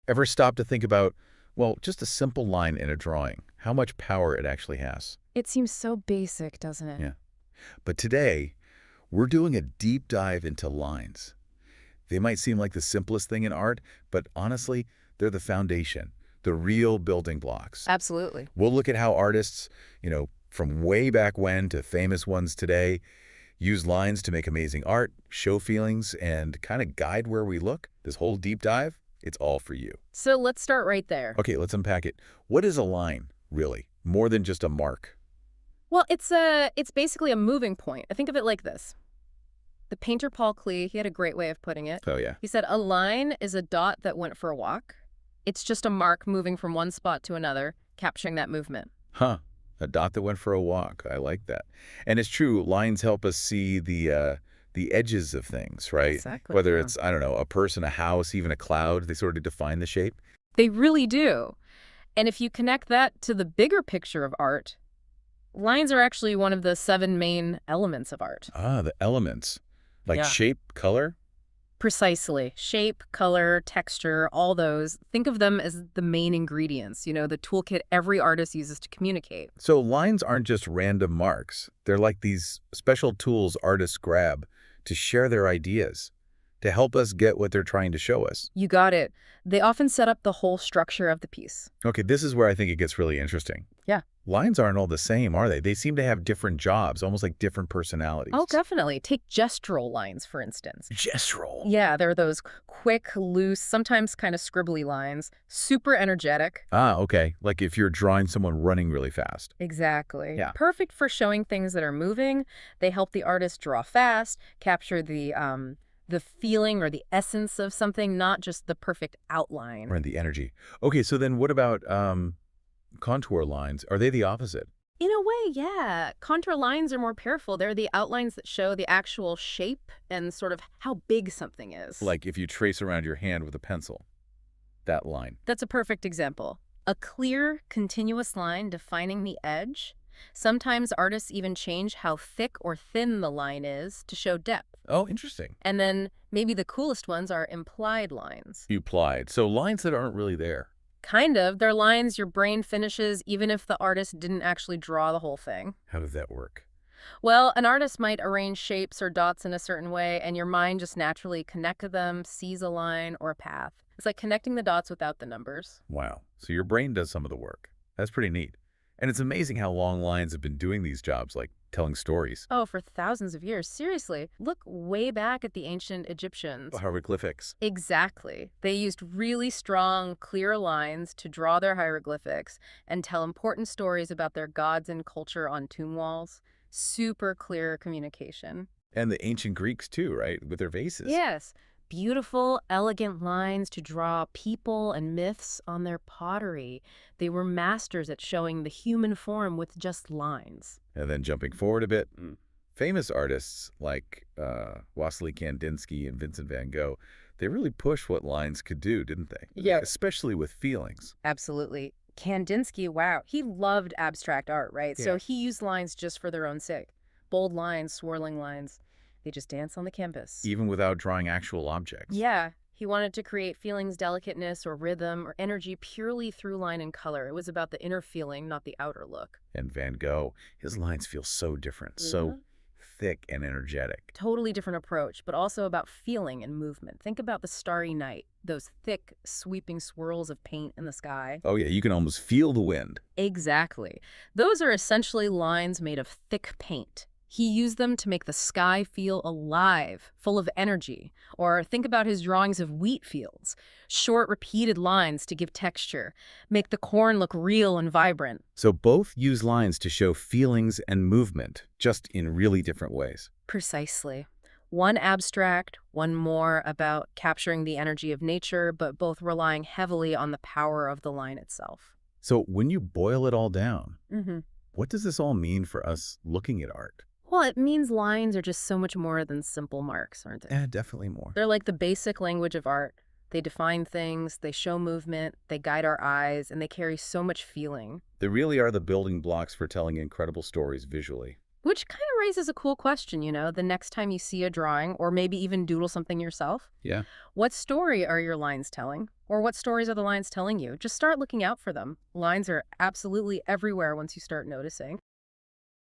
Ever stop to think about, well, just a simple line in a drawing, how much power it actually has? It seems so basic, doesn't it? Yeah. But today, we're doing a deep dive into lines. They might seem like the simplest thing in art, but honestly, they're the foundation, the real building blocks. Absolutely. We'll look at how artists, from way back when to famous ones today, use lines to make amazing art, show feelings, and kind of guide where we look. This whole deep dive, it's all for you. So let's start right there. Okay, let's unpack it. What is a line, really? More than just a mark. Well, it's basically a moving point. I think of it like this. The painter Paul Klee, he had a great way of putting it. Oh, yeah. He said, a line is a dot that went for a walk. It's just a mark moving from one spot to another, capturing that movement. Huh. A dot that went for a walk. I like that. And it's true, lines help us see the edges of things, right? Exactly. Whether Yeah. it's, I don't know, a person, a house, even a cloud, they sort of define the shape. They really do. And if you connect that to the bigger picture of art, lines are actually one of the 7 main elements of art. Ah, the elements. Like Yeah. shape, color? Precisely. Shape, color, texture, all those. Think of them as the main ingredients, the toolkit every artist uses to communicate. So lines aren't just random marks. They're like these special tools artists grab to share their ideas, to help us get what they're trying to show us. You got it. They often set up the whole structure of the piece. Okay, this is where I think it gets really interesting. Yeah. Lines aren't all the same, are they? They seem to have different jobs, almost like different personalities. Oh, definitely. Take gestural lines, for instance. Gestural. Yeah, they're those quick, loose, sometimes kind of scribbly lines, super energetic. Ah, okay. Like if you're drawing someone running really fast. Exactly. Yeah. Perfect for showing things that are moving. They help the artist draw fast, capture the feeling or the essence of something, not just the perfect outline. Or in the energy. Okay, so then what about contour lines? Are they the opposite? In a way, yeah. Contour lines are more powerful. They're the outlines that show the actual shape and sort of how big something is. Like if you trace around your hand with a pencil, that line. That's a perfect example. A clear, continuous line defining the edge. Sometimes artists even change how thick or thin the line is to show depth. Oh, interesting. And then maybe the coolest ones are implied lines. You applied. So lines that aren't really there. Kind of. They're lines your brain finishes even if the artist didn't actually draw the whole thing. How does that work? Well, an artist might arrange shapes or dots in a certain way, and your mind just naturally connected them, sees a line or a path. It's like connecting the dots without the numbers. Wow. So your brain does some of the work. That's pretty neat. And it's amazing how long lines have been doing these jobs, like telling stories. Oh, for thousands of years. Seriously, look way back at the ancient Egyptians. Hieroglyphics. Exactly. They used really strong, clear lines to draw their hieroglyphics and tell important stories about their gods and culture on tomb walls. Super clear communication. And the ancient Greeks too, right? With their vases. Yes, beautiful, elegant lines to draw people and myths on their pottery. They were masters at showing the human form with just lines. And then jumping forward a bit, famous artists like Wassily Kandinsky and Vincent van Gogh, they really pushed what lines could do, didn't they? Yeah. Especially with feelings. Absolutely. Kandinsky, wow, he loved abstract art, right? So Yeah. he used lines just for their own sake. Bold lines, swirling lines. They just dance on the canvas. Even without drawing actual objects. Yeah, he wanted to create feelings, delicateness, or rhythm, or energy purely through line and color. It was about the inner feeling, not the outer look. And Van Gogh, his lines feel so different, so thick and energetic. Totally different approach, but also about feeling and movement. Think about the starry night, those thick, sweeping swirls of paint in the sky. Oh yeah, you can almost feel the wind. Exactly. Those are essentially lines made of thick paint. He used them to make the sky feel alive, full of energy. Or think about his drawings of wheat fields. Short, repeated lines to give texture, make the corn look real and vibrant. So both use lines to show feelings and movement, just in really different ways. Precisely. One abstract, one more about capturing the energy of nature, but both relying heavily on the power of the line itself. So when you boil it all down, Mm-hmm. what does this all mean for us looking at art? Well, it means lines are just so much more than simple marks, aren't they? Definitely more. They're like the basic language of art. They define things, they show movement, they guide our eyes, and they carry so much feeling. They really are the building blocks for telling incredible stories visually. Which kind of raises a cool question, the next time you see a drawing or maybe even doodle something yourself. Yeah. What story are your lines telling? Or what stories are the lines telling you? Just start looking out for them. Lines are absolutely everywhere once you start noticing.